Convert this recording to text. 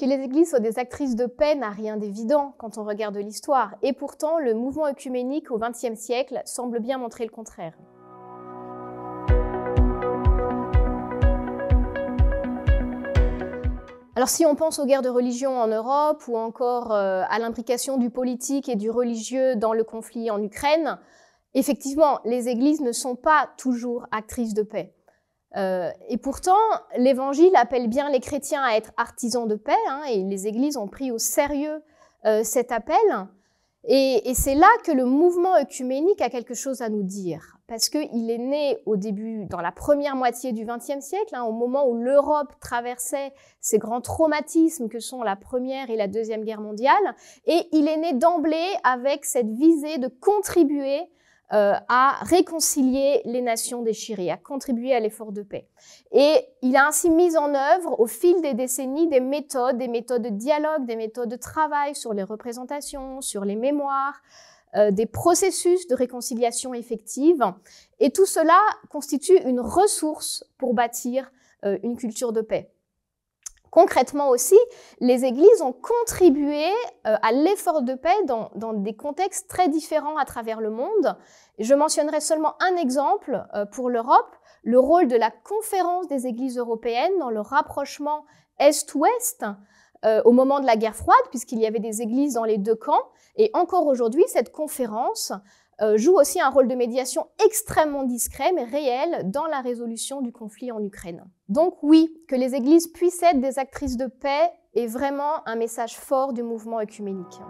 Que les églises soient des actrices de paix n'a rien d'évident quand on regarde l'histoire, et pourtant le mouvement œcuménique au XXe siècle semble bien montrer le contraire. Alors si on pense aux guerres de religion en Europe ou encore à l'imbrication du politique et du religieux dans le conflit en Ukraine, effectivement, les églises ne sont pas toujours actrices de paix. Et pourtant, l'Évangile appelle bien les chrétiens à être artisans de paix, et les églises ont pris au sérieux cet appel. Et c'est là que le mouvement œcuménique a quelque chose à nous dire, parce qu'il est né au début, dans la première moitié du XXe siècle, au moment où l'Europe traversait ces grands traumatismes que sont la Première et la Deuxième Guerre mondiale, et il est né d'emblée avec cette visée de contribuer à réconcilier les nations déchirées, à contribuer à l'effort de paix. Et il a ainsi mis en œuvre, au fil des décennies, des méthodes de dialogue, des méthodes de travail sur les représentations, sur les mémoires, des processus de réconciliation effective. Et tout cela constitue une ressource pour bâtir une culture de paix. Concrètement aussi, les églises ont contribué à l'effort de paix dans des contextes très différents à travers le monde. Je mentionnerai seulement un exemple pour l'Europe, le rôle de la Conférence des églises européennes dans le rapprochement Est-Ouest au moment de la guerre froide, puisqu'il y avait des églises dans les deux camps. Et encore aujourd'hui, cette conférence joue aussi un rôle de médiation extrêmement discret, mais réel, dans la résolution du conflit en Ukraine. Donc oui, que les églises puissent être des actrices de paix est vraiment un message fort du mouvement œcuménique.